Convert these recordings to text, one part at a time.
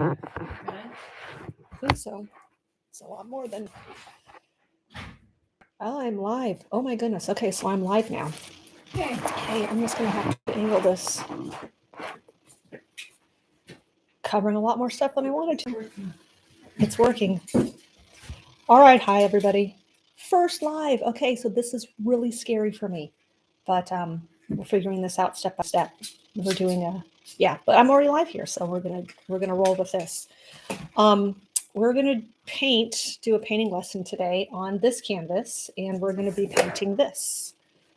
I think so. It's a lot more than. Oh, I'm live. Oh my goodness. Okay, so I'm live now. Okay. Okay, I'm just gonna have to angle this. Covering a lot more stuff than I wanted to. It's working. All right, hi everybody. First live. Okay, so this is really scary for me, but we're figuring this out step by step. We're doing but I'm already live here, so we're gonna roll with this. We're gonna do a painting lesson today on this canvas, and we're gonna be painting this.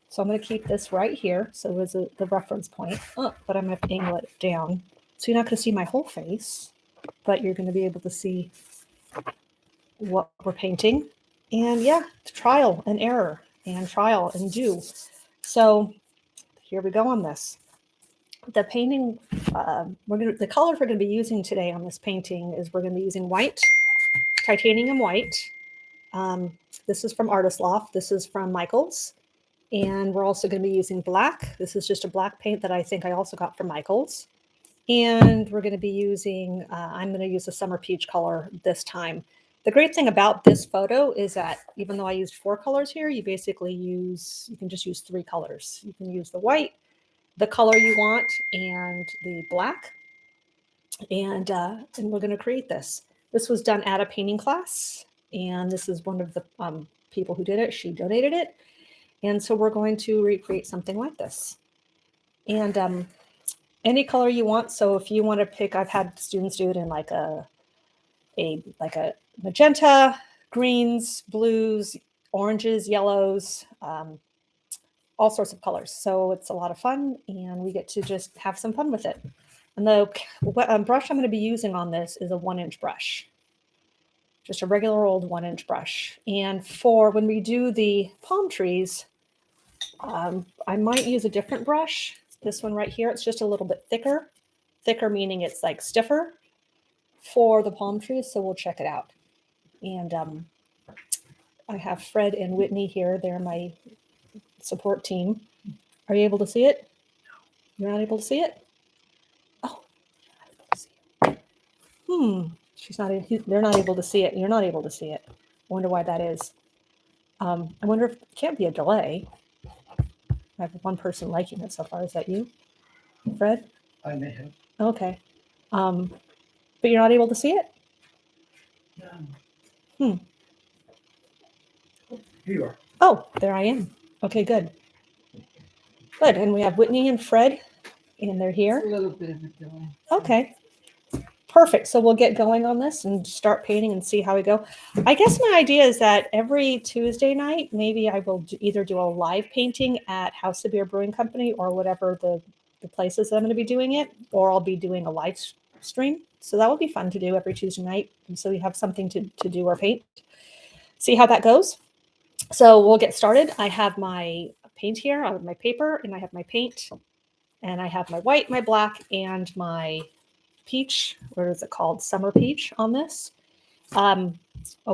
So I'm gonna keep this right here, so as the reference point. But I'm gonna have to angle it down, so you're not gonna see my whole face, but you're gonna be able to see what we're painting. And yeah, trial and error and trial and do. So here we go on this. The painting, the colors we're going to be using today on this painting is we're going to be using white, titanium white. This is from Artist Loft. This is from Michaels. And we're also going to be using black. This is just a black paint that I think I also got from Michaels. And we're going to be using, I'm going to use a summer peach color this time. The great thing about this photo is that even though I used 4 colors here, you can just use 3 colors. You can use the white, the color you want, and the black. And we're going to create this. This was done at a painting class, and this is one of the people who did it. She donated it. And so we're going to recreate something like this. And any color you want. So if you want to pick, I've had students do it in like a magenta, greens, blues, oranges, yellows, all sorts of colors. So it's a lot of fun, and we get to just have some fun with it. And the brush I'm going to be using on this is a 1-inch brush, just a regular old 1-inch brush. And for when we do the palm trees, I might use a different brush. This one right here, it's just a little bit thicker. Thicker meaning it's like stiffer for the palm trees, so we'll check it out. And I have Fred and Whitney here. They're my support team. Are you able to see it? You're not able to see it? Oh, you're not able to see it. They're not able to see it. You're not able to see it. I wonder why that is. I wonder if it can't be a delay. I have one person liking it so far. Is that you, Fred? I may have. Okay. But you're not able to see it? Here you are. Oh, there I am. Okay, good. Good. And we have Whitney and Fred, and they're here. A little bit of a delay. Okay. Perfect. So we'll get going on this and start painting and see how we go. I guess my idea is that every Tuesday night, maybe I will either do a live painting at House of Beer Brewing Company or whatever the places that I'm going to be doing it, or I'll be doing a live stream. So that would be fun to do every Tuesday night. And so we have something to do or paint. See how that goes. So we'll get started. I have my paint here. I have my paper, and I have my paint, and I have my white, my black, and my peach. What is it called? Summer peach on this.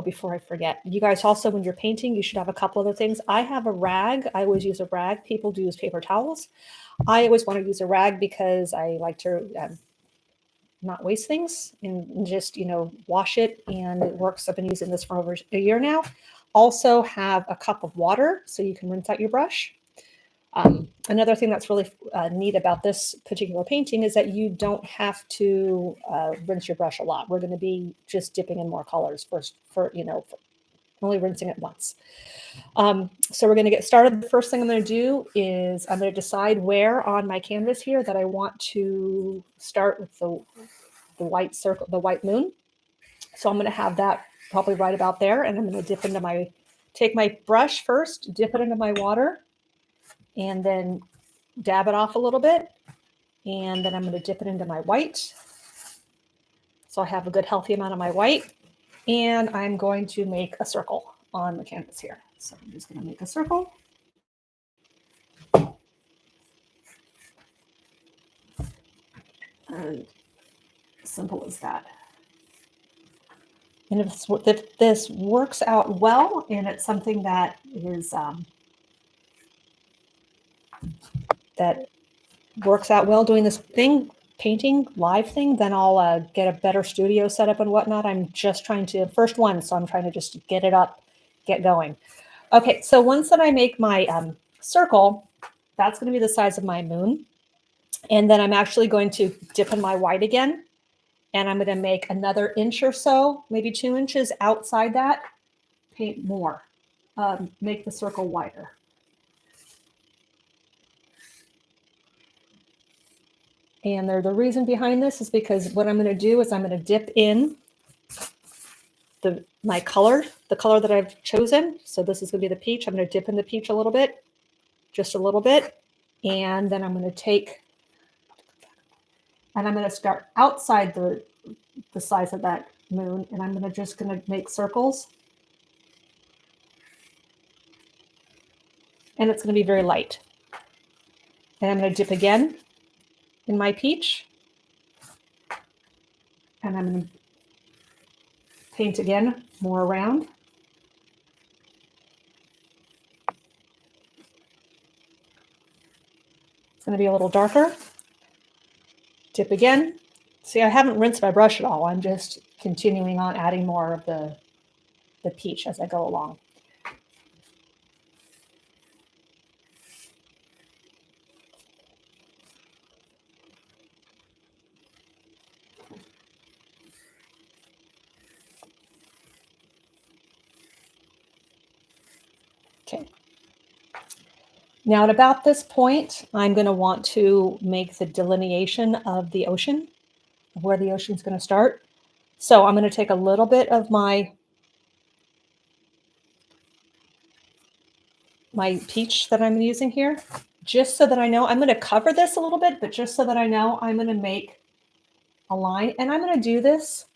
Before I forget, you guys also, when you're painting, you should have a couple other things. I have a rag. I always use a rag. People do use paper towels. I always want to use a rag because I like to not waste things and just, wash it, and it works. I've been using this for over a year now. Also have a cup of water so you can rinse out your brush. Another thing that's really neat about this particular painting is that you don't have to rinse your brush a lot. We're going to be just dipping in more colors for only rinsing it once. So we're going to get started. The first thing I'm going to do is I'm going to decide where on my canvas here that I want to start with the white circle, the white moon. So I'm going to have that probably right about there, and I'm going to take my brush first, dip it into my water, and then dab it off a little bit. And then I'm going to dip it into my white. So I have a good healthy amount of my white. And I'm going to make a circle on the canvas here. So I'm just going to make a circle. And simple as that. And if this works out well, and it's something that is that works out well doing this thing, painting live thing, then I'll get a better studio set up and whatnot. I'm just trying to, first one, so I'm trying to just get it up, get going. Okay, so once that I make my circle, that's going to be the size of my moon. And then I'm actually going to dip in my white again. And I'm going to make another inch or so, maybe 2 inches outside that, paint more, make the circle wider. And the reason behind this is because what I'm going to do is I'm going to dip in my color, the color that I've chosen. So this is going to be the peach. I'm going to dip in the peach a little bit, just a little bit. And then I'm going to take, and I'm going to start outside the size of that moon. And I'm just going to make circles. And it's going to be very light. And I'm going to dip again in my peach. And I'm going to paint again, more around. It's going to be a little darker. Dip again. See, I haven't rinsed my brush at all. I'm just continuing on adding more of the peach as I go along. Okay. Now at about this point, I'm going to want to make the delineation of the ocean, of where the ocean's going to start. So I'm going to take a little bit of my peach that I'm using here, just so that I know, I'm going to cover this a little bit, but just so that I know, I'm going to make a line. And I'm going to do this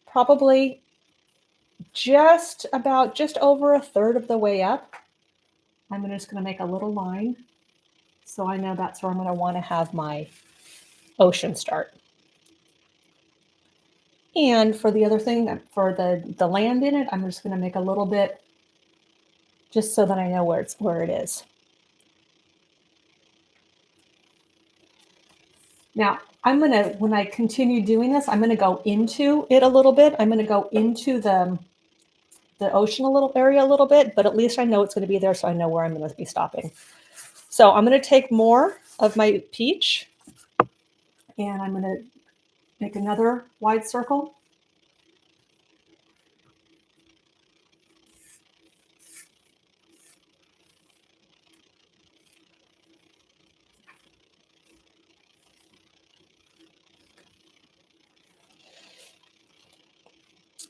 probably just over a third of the way up. I'm just going to make a little line. So I know that's where I'm going to want to have my ocean start. And for the other thing, for the land in it, I'm just going to make a little bit just so that I know where it is. Now, when I continue doing this, I'm going to go into it a little bit. I'm going to go into the ocean area a little bit, but at least I know it's going to be there, so I know where I'm going to be stopping. So I'm going to take more of my peach, and I'm going to make another wide circle.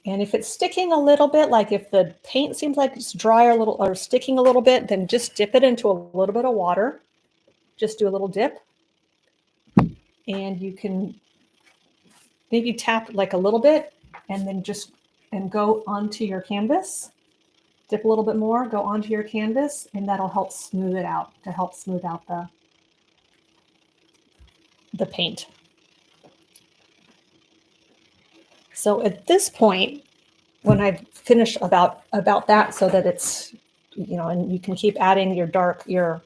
And if it's sticking a little bit, like if the paint seems like it's dry or sticking a little bit, then just dip it into a little bit of water. Just do a little dip. And you can maybe tap like a little bit and then go onto your canvas. Dip a little bit more, go onto your canvas, and that'll help smooth it out, to help smooth out the paint. So at this point, when I've finished about that, so that it's, and you can keep adding your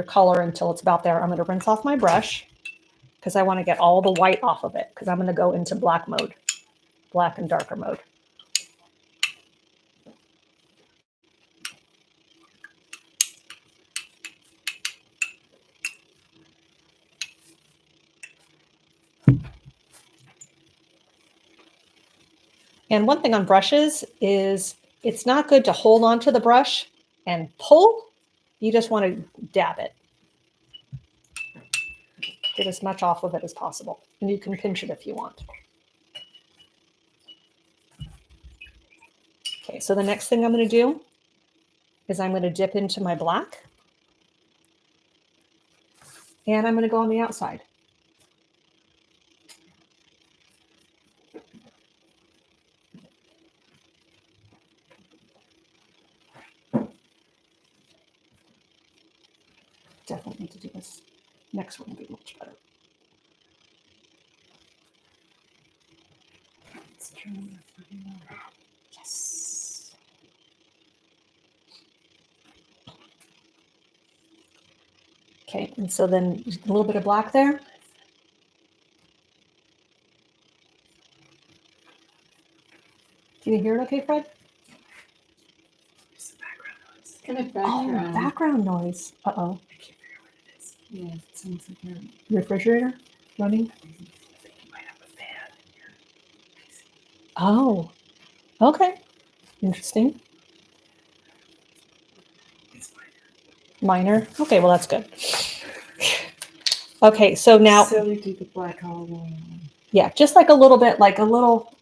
color until it's about there, I'm going to rinse off my brush because I want to get all the white off of it, because I'm going to go into black mode, black and darker mode. And one thing on brushes is it's not good to hold onto the brush and pull. You just want to dab it. Get as much off of it as possible. And you can pinch it if you want. Okay, so the next thing I'm going to do is I'm going to dip into my black. And I'm going to go on the outside. Definitely need to do this. Next one will be much better. Let's turn yes. Okay, and so then a little bit of black there. Can you hear it okay, Fred? There's some background noise. Kind of Oh, background. background noise. Uh-oh. I can't figure out what it is. Yeah, it sounds like a Refrigerator running? I think you might have a fan in your PC. Oh, okay. Interesting. It's minor. Minor. Okay, well, that's good. Okay, so now, So we do the black all the way on. yeah, just like a little bit, like a little,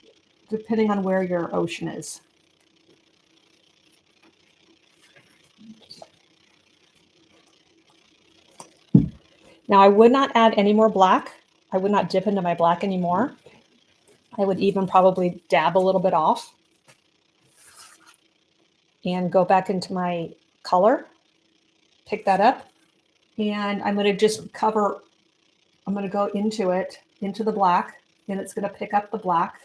depending on where your ocean is. Now, I would not add any more black. I would not dip into my black anymore. I would even probably dab a little bit off and go back into my color, pick that up, and I'm going to just cover, I'm going to go into it, into the black, and it's going to pick up the black.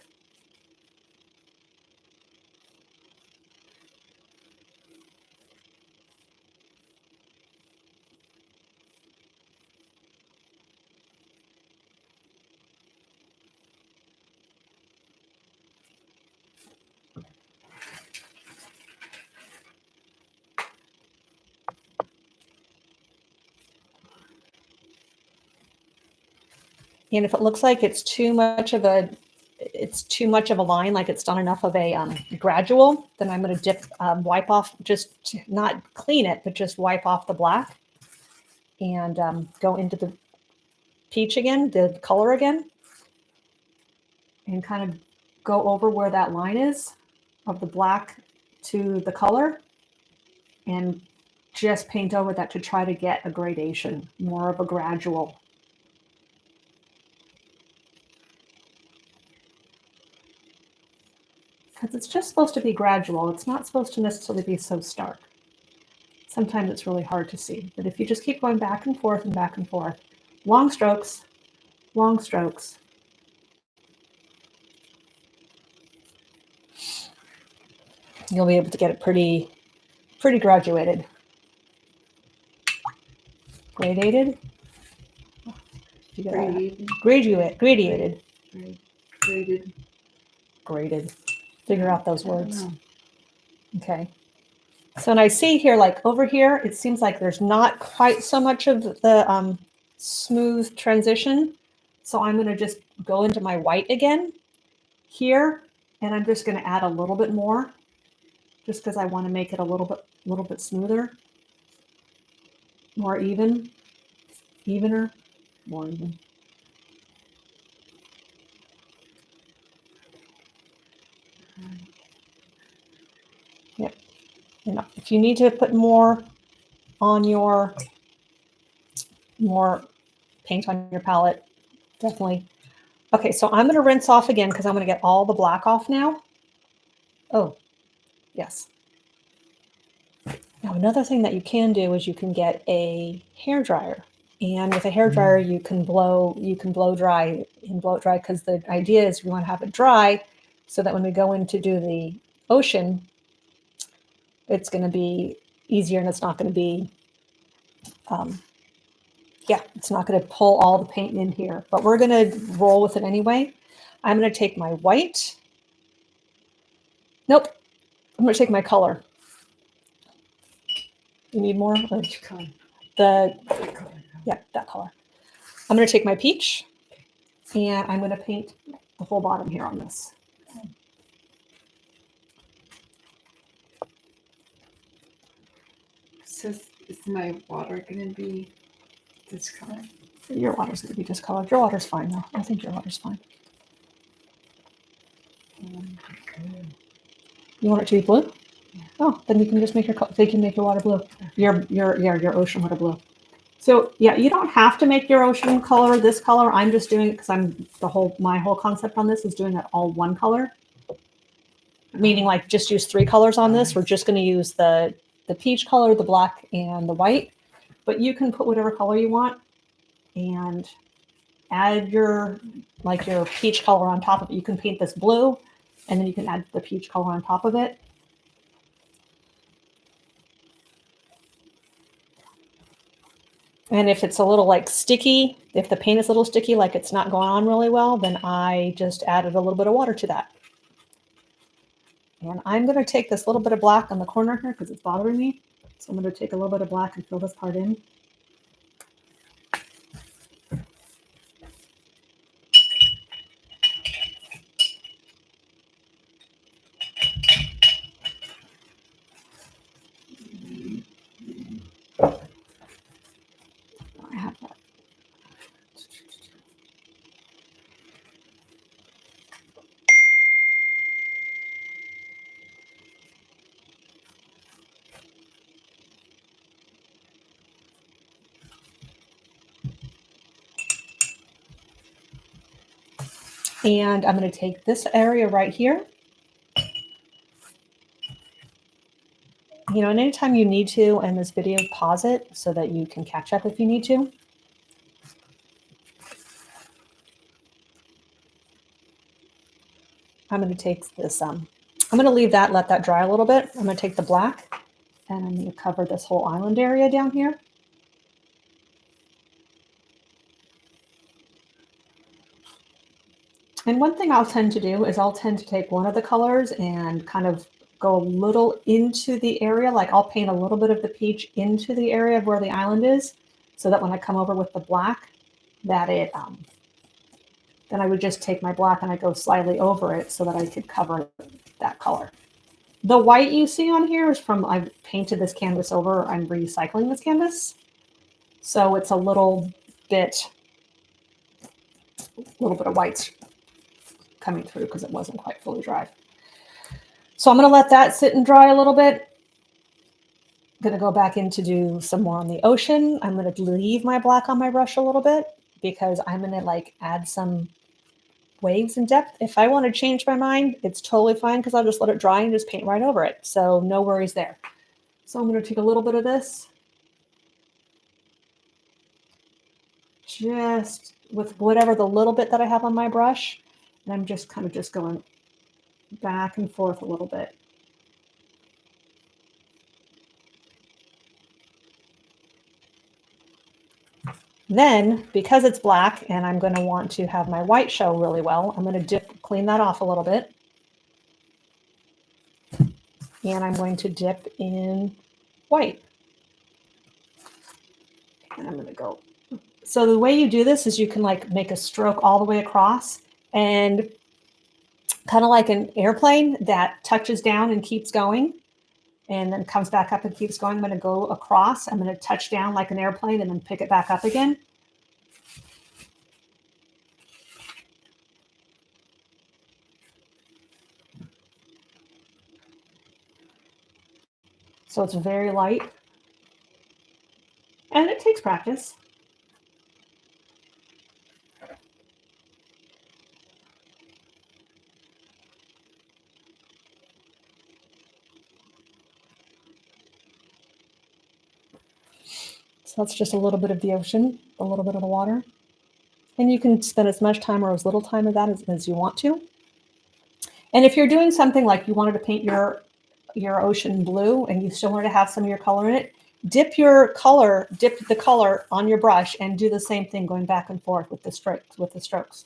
And if it looks like it's too much of a line, like it's done enough of a gradual, then I'm going to dip, wipe off, just not clean it, but just wipe off the black and go into the peach again, the color again, and kind of go over where that line is of the black to the color and just paint over that to try to get a gradation, more of a gradual. Because it's just supposed to be gradual. It's not supposed to necessarily be so stark. Sometimes it's really hard to see. But if you just keep going back and forth, long strokes, you'll be able to get it pretty graduated. Gradated? You got that? Graded. Gradiated. Graded. Graded. Figure out those I don't words. know. Okay. So, and I see here, like over here, it seems like there's not quite so much of the smooth transition. So I'm going to just go into my white again here, and I'm just going to add a little bit more, just because I want to make it a little bit smoother, more evener, more even. Yep. And if you need to put more on your paint on your palette, definitely. Okay, so I'm going to rinse off again because I'm going to get all the black off now. Oh, yes. Now, another thing that you can do is you can get a hair dryer. And with a hair dryer, you can blow dry because the idea is we want to have it dry so that when we go in to do the ocean, it's going to be easier and it's not going to be, it's not going to pull all the paint in here. But we're going to roll with it anyway. I'm going to take my white. Nope. I'm going to take my color. You need more? Which color? The What color? Yeah, that color. I'm going to take my peach and I'm going to paint the whole bottom here on this. So is my water going to be this color? Your water's going to be discolored. Your water's fine though. I think your water's fine. You want it to be blue? Yeah. Oh, then you can just make your water blue. Your ocean water blue. So yeah, you don't have to make your ocean color this color. I'm just doing it because my whole concept on this is doing that all one color. Meaning like just use 3 colors on this. We're just going to use the peach color, the black, and the white. But you can put whatever color you want and add your peach color on top of it. You can paint this blue and then you can add the peach color on top of it. And if it's a little like sticky, if the paint is a little sticky, like it's not going on really well, then I just added a little bit of water to that. And I'm going to take this little bit of black on the corner here because it's bothering me. So I'm going to take a little bit of black and fill this part in. I have that. And I'm going to take this area right here. You know, and anytime you need to in this video, pause it so that you can catch up if you need to. I'm going to take this, I'm going to leave that, let that dry a little bit. I'm going to take the black and I'm going to cover this whole island area down here. And one thing I'll tend to do is I'll tend to take one of the colors and kind of go a little into the area. Like I'll paint a little bit of the peach into the area of where the island is so that when I come over with the black, that it, then I would just take my black and I go slightly over it so that I could cover that color. The white you see on here is from, I've painted this canvas over, I'm recycling this canvas. So it's a little bit of whites coming through because it wasn't quite fully dry. So I'm going to let that sit and dry a little bit. I'm going to go back in to do some more on the ocean. I'm going to leave my black on my brush a little bit because I'm going to like add some waves and depth. If I want to change my mind, it's totally fine because I'll just let it dry and just paint right over it. So no worries there. So I'm going to take a little bit of this, just with whatever the little bit that I have on my brush. And I'm just kind of just going back and forth a little bit. Then, because it's black and I'm going to want to have my white show really well, I'm going to clean that off a little bit. And I'm going to dip in white. And I'm going to go. So the way you do this is you can like make a stroke all the way across and kind of like an airplane that touches down and keeps going and then comes back up and keeps going. I'm going to go across. I'm going to touch down like an airplane and then pick it back up again. So it's very light. And it takes practice. So that's just a little bit of the ocean, a little bit of the water. And you can spend as much time or as little time of that as you want to. And if you're doing something like you wanted to paint your ocean blue and you still wanted to have some of your color in it, dip the color on your brush and do the same thing going back and forth with the strokes.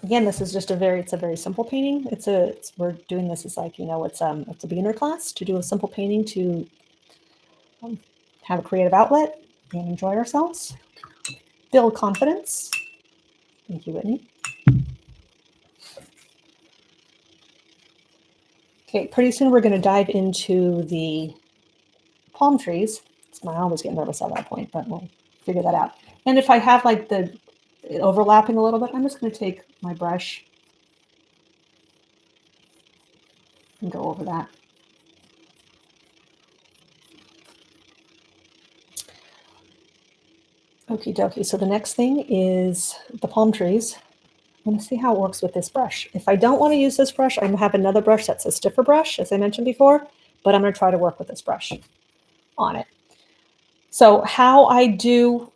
Again, this is just it's a very simple painting. We're doing this as like, you know, it's a beginner class to do a simple painting to have a creative outlet and enjoy ourselves, build confidence. Thank you, Whitney. Okay, pretty soon we're going to dive into the palm trees. I always get nervous at that point, but we'll figure that out. And if I have like the overlapping a little bit, I'm just going to take my brush and go over that. Okie dokie. So the next thing is the palm trees. I'm going to see how it works with this brush. If I don't want to use this brush, I have another brush that's a stiffer brush, as I mentioned before, but I'm going to try to work with this brush on it. So how I do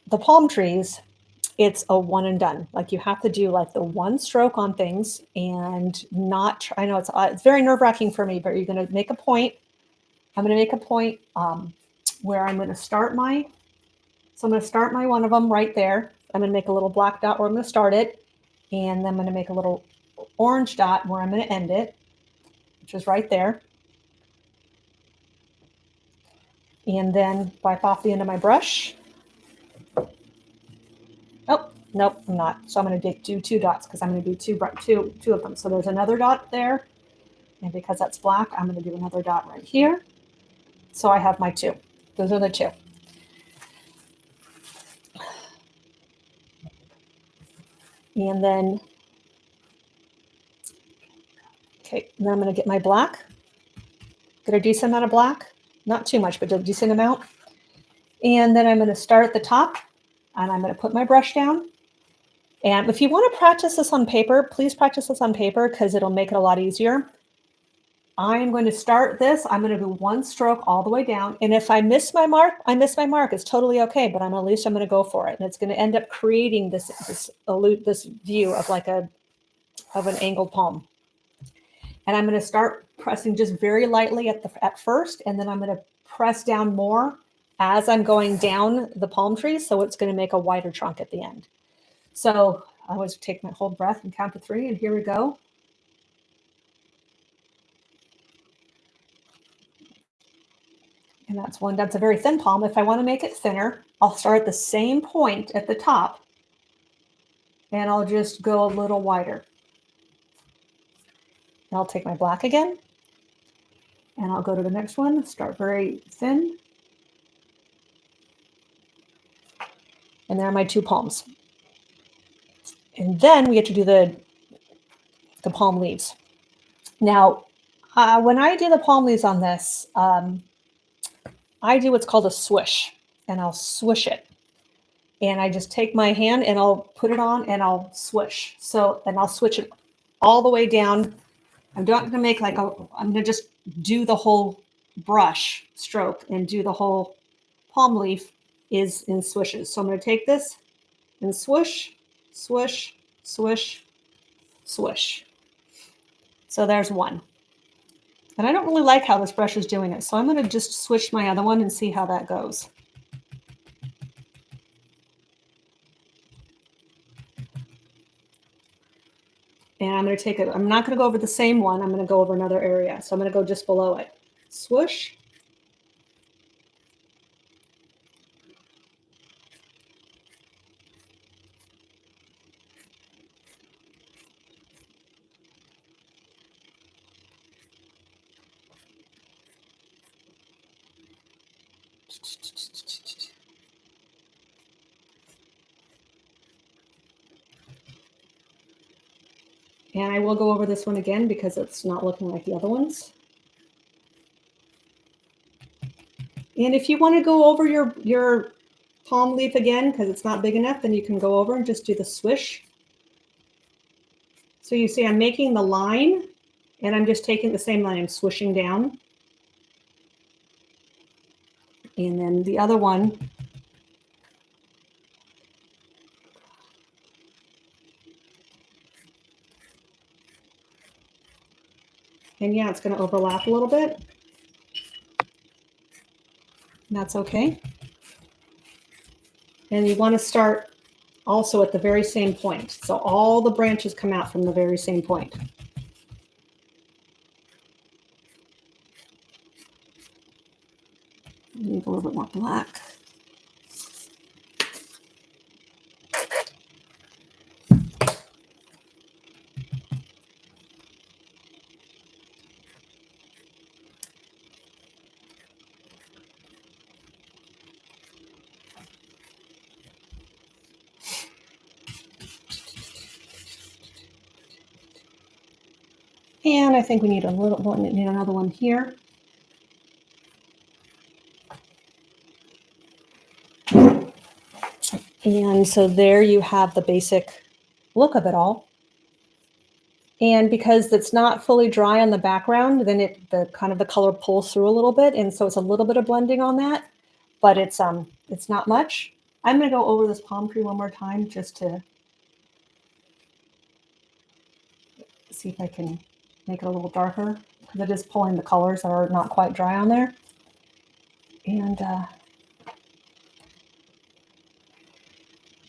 the palm trees, it's a one and done. Like you have to do like the one stroke on things and not try. I know it's very nerve-wracking for me, but you're going to make a point. I'm going to make a point where I'm going to start my, so I'm going to start my one of them right there. I'm going to make a little black dot where I'm going to start it. And then I'm going to make a little orange dot where I'm going to end it, which is right there. And then wipe off the end of my brush. Oh, nope, I'm not. So I'm going to do 2 dots because I'm going to do two of them. So there's another dot there. And because that's black, I'm going to do another dot right here. So I have my 2. Those are the 2. And then, okay, and then I'm going to get my black. Get a decent amount of black. Not too much, but a decent amount. And then I'm going to start at the top, and I'm going to put my brush down. And if you want to practice this on paper, please practice this on paper because it'll make it a lot easier. I'm going to start this. I'm going to do 1 stroke all the way down. And if I miss my mark, I miss my mark. It's totally okay, but at least I'm going to go for it. And it's going to end up creating this view of like an angled palm. And I'm going to start pressing just very lightly at first, and then I'm going to press down more as I'm going down the palm tree. So it's going to make a wider trunk at the end. So I always take my whole breath and count to 3, and here we go. And that's 1. That's a very thin palm. If I want to make it thinner, I'll start at the same point at the top, and I'll just go a little wider. And I'll take my black again, and I'll go to the next one, start very thin. And there are my 2 palms. And then we get to do the palm leaves. Now, when I do the palm leaves on this, I do what's called a swish, and I'll swish it. And I just take my hand and I'll put it on and I'll swish. And I'll switch it all the way down. I'm not going to make I'm going to just do the whole brush stroke and do the whole palm leaf is in swishes. So I'm going to take this and swish, swish, swish, swish. So there's 1. And I don't really like how this brush is doing it. So I'm going to just switch my other one and see how that goes. And I'm going to take it. I'm not going to go over the same one. I'm going to go over another area. So I'm going to go just below it. Swoosh. And I will go over this one again because it's not looking like the other ones. And if you want to go over your palm leaf again because it's not big enough, then you can go over and just do the swish. So you see I'm making the line, and I'm just taking the same line and swishing down. And then the other one, and yeah, it's going to overlap a little bit. And that's okay. And you want to start also at the very same point. So all the branches come out from the very same point. Need a little bit more black. And I think we need another one here. And so there you have the basic look of it all. And because it's not fully dry on the background, then the color pulls through a little bit, and so it's a little bit of blending on that, but it's not much. I'm going to go over this palm tree one more time just to see if I can make it a little darker, because it is pulling the colors that are not quite dry on there. And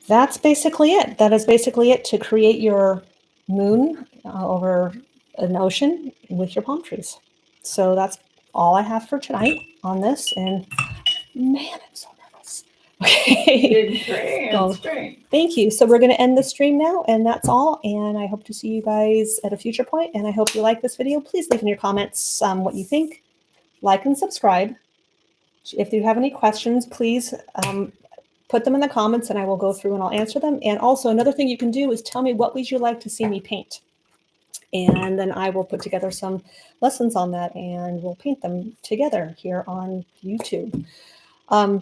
that's basically it. That is basically it to create your moon over an ocean with your palm trees. So that's all I have for tonight on this. And man, I'm so nervous. You Okay. did great. Go. That's great. Thank you. So we're going to end the stream now, and that's all. And I hope to see you guys at a future point. And I hope you like this video. Please leave in your comments what you think. Like and subscribe. If you have any questions, please put them in the comments, and I will go through and I'll answer them. And also, another thing you can do is tell me what would you like to see me paint, and then I will put together some lessons on that, and we'll paint them together here on YouTube.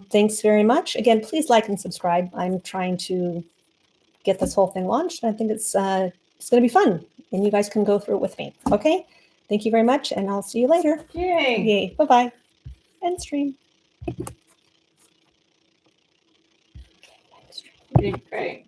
Thanks very much. Again, please like and subscribe. I'm trying to get this whole thing launched. I think it's going to be fun, and you guys can go through it with me. Okay. Thank you very much, and I'll see you later. Yay. Yay. Bye-bye. End stream. You did great.